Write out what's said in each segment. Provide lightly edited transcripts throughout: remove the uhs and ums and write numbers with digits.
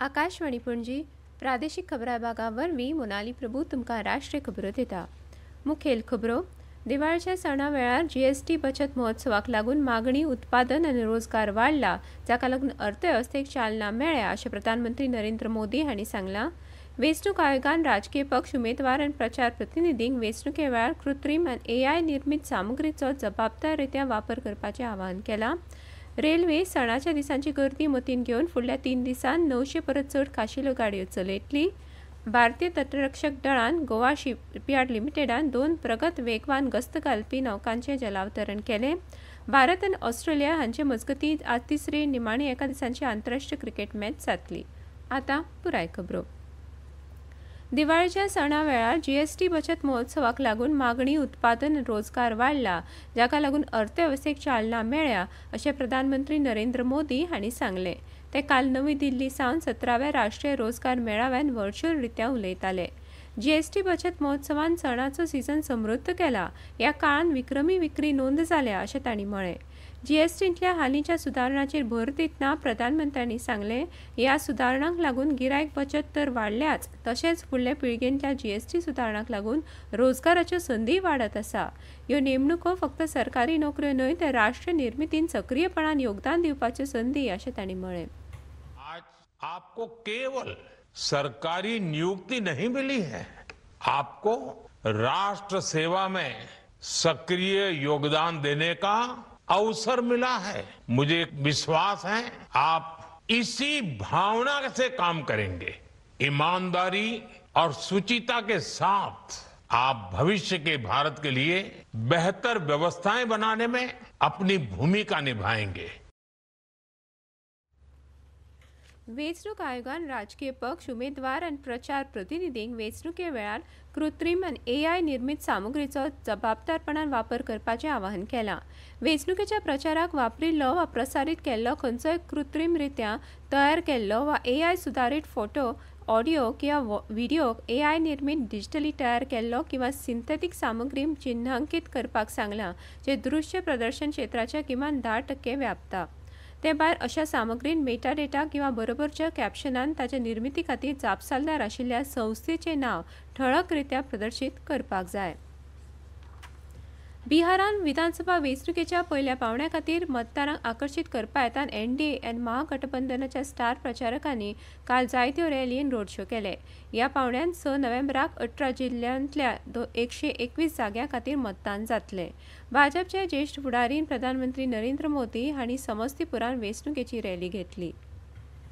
आकाशवाणी पणजी प्रादेशिक खबरां विभागावरवीं मोनाली प्रभू तुमकां राष्ट्रीय खबरो दिता। मुखेल खबरो दिवाळीच्या सणा वेळार जीएसटी बचत महोत्सवाक लागून मागणी उत्पादन आनी रोजगार वाडला, जाका लागून अर्थवेवस्थेक चालना मेळ्ळ्या अशें प्रधानमंत्री नरेंद्र मोदी हांणी सांगलां। वेंचणूक आयोगान राजकीय पक्ष उमेदवार आनी प्रचार प्रतिनिधींक वेंचणुके वेळार कृत्रीम आनी एआय निर्मीत सामुग्रीचो जबाबदार रित्या वापर करपाचें आवाहन केलां। रेल्वे सणाच्या दिसांची गर्दी मतीन घेवन फुडल्या 3 दिसांत 900 परस चड खाशेल्यो गाडयो चलयतली। भारतीय तटरक्षक दळान गोवा शिपयार्ड लिमिटेडान 2 प्रगत वेगवान गस्त घालपी नौकांचें जलावतरण केलें। भारत आनी ऑस्ट्रेलिया हांचे मजगतीं आज तिसरी निमाणी एका दिसांची आंतरराष्ट्रीय क्रिकेट मॅच जातली। आतां पुराय खबरो दिवाळीच्या सणा वेळार जीएसटी बचत महोत्सवाक लागून मागणी उत्पादन आनी रोजगार वाडला, जाका लागून अर्थवेवस्थेक चालना मेळ्ळ्या अशें प्रधानमंत्री नरेंद्र मोदी हांणी सांगलें। ते काल नवी दिल्ली सावन 17व्या राष्ट्रीय रोजगार मेळाव्यान व्हर्च्युअल रित्या उलयताले। जीएसटी बचत महोत्सवान सणाचो सीझन समृद्ध केला। ह्या काळान विक्रमी विक्री नोंद जाल्या अशें तांणी म्हळें। जीएसटींतल्या हालींच्या सुदारणांचेर भर दितना प्रधानमंत्र्यांनी सांगलें, ह्या सुदारणांक लागून गिरायक बचत तर वाडल्याच, तशेंच फुडल्या पिळगेंतल्या जीएसटी सुदारणांक लागून रोजगाराच्यो संदी वाडत आसा। ह्यो नेमणुको फक्त सरकारी नोकऱ्यो न्हय तर राष्ट्रीय निर्मितीन सक्रियपणान योगदान दिवपाच्यो संदी अशें तांणी म्हळें। आज आपको केवल सरकारी नियुक्ति नहीं मिली है, आपको राष्ट्र सेवा में सक्रिय योगदान देने का अवसर मिला है। मुझे एक विश्वास है आप इसी भावना से काम करेंगे। ईमानदारी और शुचिता के साथ आप भविष्य के भारत के लिए बेहतर व्यवस्थाएं बनाने में अपनी भूमिका निभाएंगे। वेंचणूक आयोगान राजकीय पक्ष उमेदवार आनी प्रचार प्रतिनिधींक वेंचणुके वेळार कृत्रीम आनी एआय निर्मीत सामुग्रीचो जबाबदारपणान वापर करपाचें आवाहन केलां। वेंचणुकेच्या प्रचाराक वापरिल्लो वा प्रसारीत केल्लो खंयचोय कृत्रीम रित्या तयार केल्लो वा एआय सुदारीत फोटो, ऑडियो किंवा व्हिडिओ एआय निर्मीत डिजिटली तयार केल्लो किंवा सिंथेटीक सामुग्री चिन्हांकीत करपाक सांगलां, जे दृश्य प्रदर्शन क्षेत्राच्या किमान 10% व्यापता। ते भायर अशा सामग्रीन मेटाडेटा किंवा बरोबरच्या कॅप्शनान ताच्या निर्मिती खातीर जापसालदार आशिल्ल्या संस्थेचें नांव ठळक रित्या प्रदर्शीत करपाक जाय। बिहारान विधानसभा वेंचणुकेच्या पयल्या पावण्या खातीर मतदारांक आकर्शीत करपा हेतान एनडीए आनी महागठबंधनाच्या स्टार प्रचारकांनी काल जायत्यो रॅली आनी रोड शो केले। ह्या पावण्यान 6 नोव्हेंबराक 18 जिल्ल्यांतल्या 121 जाग्यां खातीर मतदान जातलें। भाजपचे ज्येष्ठ फुडारी प्रधानमंत्री नरेंद्र मोदी हांणी समस्तीपुरान वेंचणुकेची रॅली घेतली।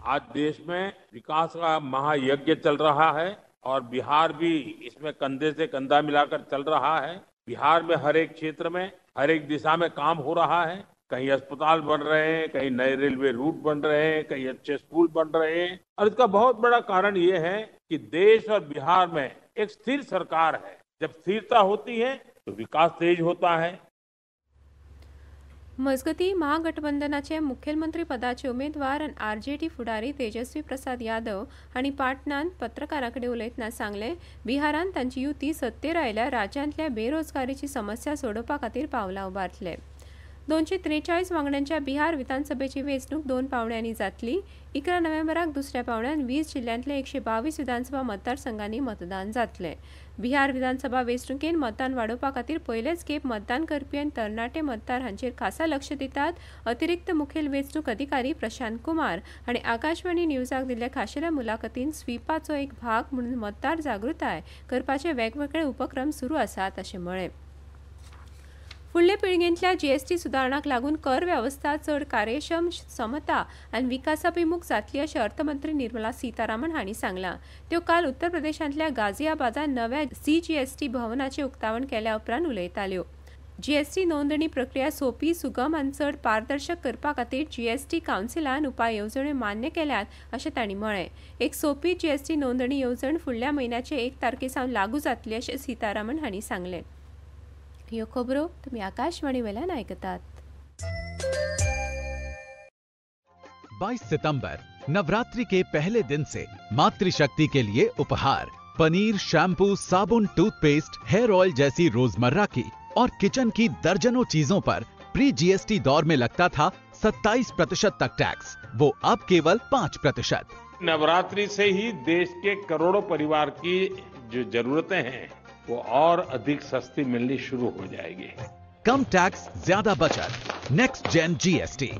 आज देश में विकास का महायज्ञ चल रहा है और बिहार भी इसमें कंधे से कंधा मिलाकर चल रहा है। बिहार में हर एक क्षेत्र में हर एक दिशा में काम हो रहा है। कहीं अस्पताल बन रहे हैं, कहीं नए रेलवे रूट बन रहे हैं, कहीं अच्छे स्कूल बन रहे हैं और इसका बहुत बड़ा कारण ये है कि देश और बिहार में एक स्थिर सरकार है। जब स्थिरता होती है तो विकास तेज होता है। मजगती महागठबंधनाचे मुखेलमंत्री पदाचे उमेदवार आनी आरजेडी फुडारी तेजस्वी प्रसाद यादव हांणी पाटणांत पत्रकारांकडे उलयतना सांगलें, बिहारांत तांची युती सत्तेर आयल्यार राज्यांतल्या बेरोजगारीची समस्या सोडोवपा खातीर पावलां उबारतले। 243 वांगड्यांच्या बिहार विधानसभेची वेंचणूक 2 पावण्यांनी जातली। 11 नोव्हेंबराक दुसऱ्या पावण्यान 20 जिल्ल्यांतल्या 122 विधानसभा मतदारसंघांनी मतदान जातलें। बिहार विधानसभा वेंचणुकेन मतदान वाडोवपा खातीर पयलेच खेप मतदान करपी आनी तरणाटे मतदार हांचेर खासा लक्ष दितात। अतिरिक्त मुखेल वेंचणूक अधिकारी प्रशांत कुमार हांणी आकाशवाणी न्यूजाक दिल्ल्या खाशेल्या मुलाखतीन स्वीपाचो एक भाग म्हणून मतदार जागृताय करपाचे वेगवेगळे उपक्रम सुरू आसात अशें म्हळें। फुडले पिळगेंतल्या जीएसटी सुदारणाक लागून कर वेवस्था चड कार्यक्षम, समता आनी विकासाभिमुख जातली अशें अर्थमंत्री निर्मला सीतारामन हांणी सांगलां। त्यो काल उत्तर प्रदेशांतल्या गाझियाबादात नव्या सीजीएसटी भवनाचें उक्तावण केल्या उपरांत उलयताल्यो। जीएसटी नोंदणी प्रक्रिया सोपी, सुगम आनी चड पारदर्शक करपा खातीर जीएसटी कावन्सिलान उपाय येवजण्यो मान्य केल्यात अशें तांणी म्हळें। एक सोपी जीएसटी नोंदणी येवजण फुडल्या म्हयन्याचे 1 तारखेसावन लागू जातली अशें सीतारामन हांणी सांगलें। ह्यो खबरो तुमी आकाशवाणी वेल्यान आयकतात। 22 सितंबर नवरात्रि के पहले दिन से मातृशक्ति के लिए उपहार पनीर, शैम्पू, साबुन, टूथपेस्ट, हेयर ऑयल जैसी रोजमर्रा की और किचन की दर्जनों चीजों पर प्री जीएसटी दौर में लगता था 27% तक टैक्स, वो अब केवल 5%। नवरात्रि से ही देश के करोड़ों परिवार की जो जरूरतें हैं वो और अधिक सस्ती मिलनी शुरू हो जाएगी। कम टैक्स, ज्यादा बचत। Next gen GST.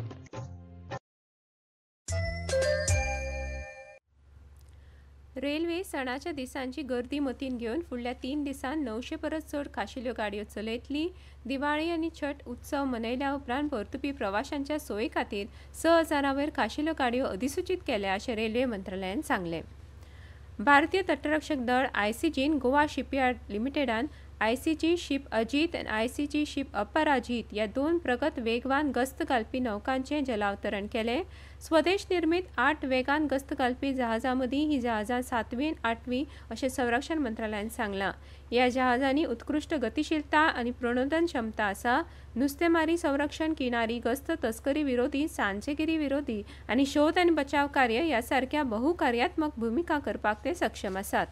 रेल्वे सणाच्या दिसांची गर्दी मतीन घेवन फुडल्या 3 दिसांत 900 परस चड खाशेल्यो गाडयो चलयतली। दिवाळी आनी छठ उत्सव मनयल्या उपरांत परतुपी प्रवाशांच्या सोयी खातीर 6000 वयर खाशेल्यो गाडयो अधिसूचित केल्या अशें रेल्वे मंत्रालयान सांगलें। भारतीय तटरक्षक दळ आयसीजीन गोवा शिपयार्ड लिमिटेडान आयसीजी शिप अजीत आनी आयसीजी शिप अपराजित ह्या 2 प्रगत वेगवान गस्त घालपी नौकांचें जलावतरण केलें। स्वदेश निर्मीत 8 वेगान गस्त घालपी जहाजां मदीं ही जहाजां 7वी आनी 8वी अशें संरक्षण मंत्रालयान सांगलां। ह्या जहाजांनी उत्कृश्ट गतीशीलता आनी प्रणोदन क्षमता आसा। नुस्तेमारी संरक्षण, किनारी गस्त, तस्करी विरोधी, सांचेगिरी विरोधी आनी शोध आनी बचाव कार्य ह्या सारक्या बहुकार्यात्मक भुमिका करपाक ते सक्षम आसात।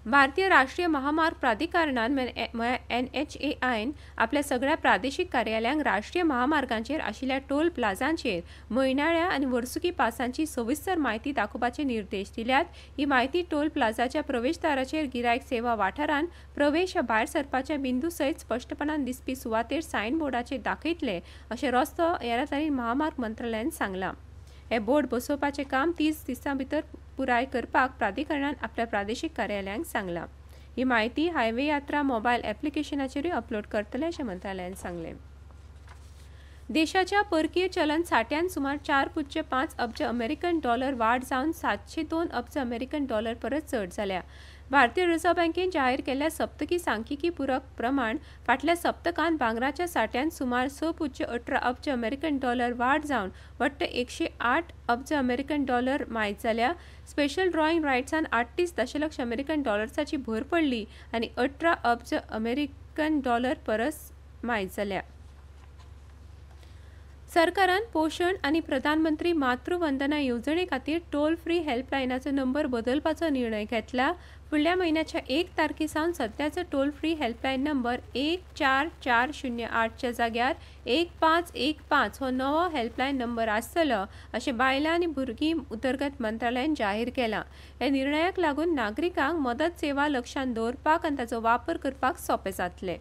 भारतीय राष्ट्रीय महामार्ग प्राधिकरणान NHAIन आपल्या सगळ्या प्रादेशीक कार्यालयांक राष्ट्रीय महामार्गांचेर आशिल्ल्या टोल प्लाझांचेर म्हयनाळ्या आनी वर्सुकी पासांची सविस्तर म्हायती दाखोवपाचे निर्देश दिल्यात। ही म्हायती टोल प्लाझाच्या प्रवेशदाराचेर गिरायक सेवा वाठारांत प्रवेश वा भायर सरपाच्या बिंदू सयत स्पश्टपणान दिसपी सुवातेर सायनबोर्डाचेर दाखयतले अशें रस्तो येरादारी महामार्ग मंत्रालयान सांगलां। हे बोर्ड बसोवपाचें काम 30 दिसां भितर पुराय करपाक प्राधिकरणान आपल्या प्रादेशीक कार्यालयांक सांगलां। ही म्हायती हायवे यात्रा मोबायल ऍप्लिकेशनाचेरूय अपलोड करतले अशें मंत्रालयान सांगलें। देशाच्या परकीय चलन साठ्यान सुमार 4.5 अब्ज अमेरिकन डॉलर वाड जावन 702 अब्ज अमेरिकन डॉलर परस चड जाल्या। भारतीय रिझर्व्ह बँकेन जाहीर केल्ल्या सप्तकी सांख्यिकी पूरक प्रमाण फाटल्या सप्तकांत भांगराच्या साठ्यान सुमार 6.18 अब्ज अमेरिकन डॉलर वाड जावन वट्ट 108 अब्ज अमेरिकन डॉलर मायज जाल्या। स्पेशल ड्रॉईंग रायट्सान 38 दशलक्ष अमेरिकन डॉलर्साची भर पडली आनी 18 अब्ज अमेरिकन डॉलर परस मायज जाल्या। सरकारान पोषण आनी प्रधानमंत्री मातृवंदना येवजणे खातीर टोल फ्री हेल्पलायनाचो नंबर बदलपाचो निर्णय घेतला। फुडल्या म्हयन्याच्या 1 तारखे सावन सद्याचो टोल फ्री हेल्पलायन नंबर 14408 च्या जाग्यार 1515 हो नवो हेल्पलायन नंबर आसतलो अशें बायलां आनी भुरगीं उदरगत मंत्रालयान जाहीर केलां। ह्या निर्णयाक लागून नागरिकांक मदत सेवा लक्षांत दवरपाक आनी ताचो वापर करपाक सोंपें जातलें।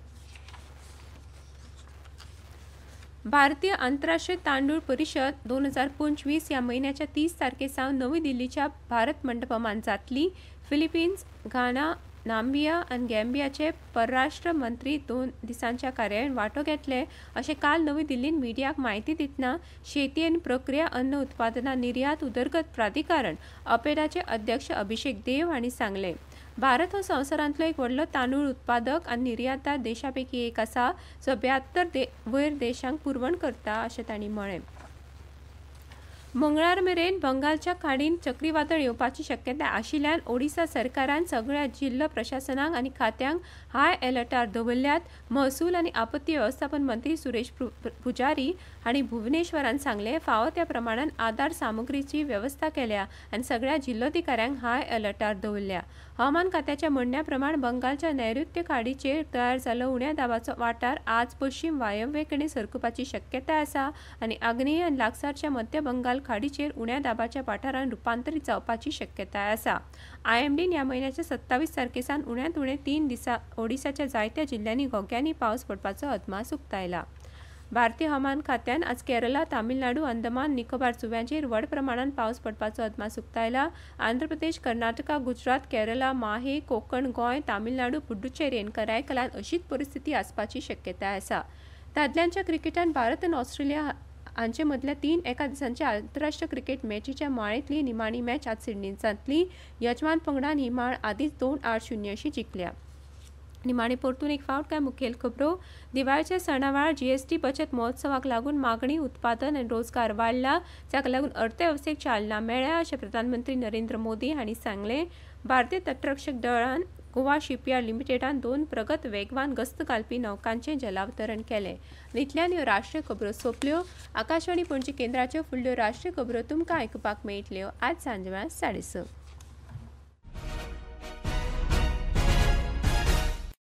भारतीय आंतरराष्ट्रीय तांदूळ परिशद 2025 ह्या म्हयन्याच्या 30 तारखे सावन नवी दिल्लीच्या भारत मंडपमान जातली। फिलिपिन्स, घाना, नांबिया आनी गॅम्बियाचे परराष्ट्र मंत्री 2 दिसांच्या कार्यावळींत वांटो घेतले अशें काल नवी दिल्लीन मिडियाक म्हायती दितना शेती आनी प्रक्रिया अन्न उत्पादनां निर्यात उदरगत प्राधिकरण अपेडाचे अध्यक्ष अभिषेक देव हांणी सांगलें। भारत हो संवसारांतलो एक व्हडलो तांदूळ उत्पादक आनी निर्यातदार देशांपैकी एक आसा जो 72 वयर देशांक पुरवण करता अशें तांणी म्हळें। मंगळार मेरेन बंगालच्या खाडींत चक्रीवादळ येवपाची शक्यताय आशिल्ल्यान ओडिशा सरकारान सगळ्या जिल्लो प्रशासनाक आनी खात्यांक हाय अलर्टार दवरल्यात। महसूल आनी आपत्ती वेवस्थापन मंत्री सुरेश पुजारी हांणी भुवनेश्वरान सांगलें फावो त्या प्रमाणान आधार सामुग्रीची वेवस्था केल्या आनी सगळ्या जिल्लोधिकाऱ्यांक हाय अलर्टार दवरल्या। हवामान खात्याच्या म्हणण्या प्रमाण बंगालच्या नैऋत्य खाडीचेर तयार जाल्लो उण्या दाबाचो वाठार आज पश्चिम वायव्ये कडेन सरकुपाची शक्यताय आसा आनी आग्नेय आनी लागसारच्या मध्य बंगाल खाडीचेर उण्या दाबाच्या वाठारान रुपांतरीत जावपाची शक्यताय आसा। IMDन ह्या म्हयन्याच्या 27 तारखेसान उण्यांत उणें 3 दिसा ओडिशाच्या जायत्या जिल्ल्यांनी घोग्यांनी पावस पडपाचो अदमास उक्तायला। भारतीय हवामान खात्यान आज केरला, तामिळनाडू, अंदमान निकोबार जुंव्यांचेर व्हड प्रमाणात पावस पडपाचो अदमास उक्तायला। आंध्र प्रदेश, कर्नाटका, गुजरात, केरला, माहे, कोकण, गोंय, तामिळनाडू, पुडुचेरी आनी करायकलान अशीच परिस्थिती आसपाची शक्यताय आसा। दादल्यांच्या क्रिकेटान भारत आनी ऑस्ट्रेलिया हांचे मदल्या 3 एका दिसांच्या आंतरराष्ट्रीय क्रिकेट मॅचीच्या माळेंतली निमाणी मॅच आज सिडनींत जातली। यजमान पंगडान ही माळ आदींच 2-8-0 अशी जिखल्या। निमाणी परतून एक फावट काय मुखेल खबरो। दिवाळीच्या सणा वेळार GST बचत महोत्सवाक लागून मागणी, उत्पादन आनी रोजगार वाडला, जाका लागून अर्थवेवस्थेक चालना मेळ्ळ्या अशें प्रधानमंत्री नरेंद्र मोदी हांणी सांगलें। भारतीय तटरक्षक दळान गोवा शिपयार्ड लिमिटेडान 2 प्रगत वेगवान गस्त घालपी नौकांचें जलावतरण केलें। इतल्यान ह्यो राष्ट्रीय खबरो सोंपल्यो। आकाशवाणी पणजी केंद्राच्यो फुडल्यो राष्ट्रीय खबरो तुमकां आयकुपाक मेळटल्यो आज सांजे वेळार 6:30।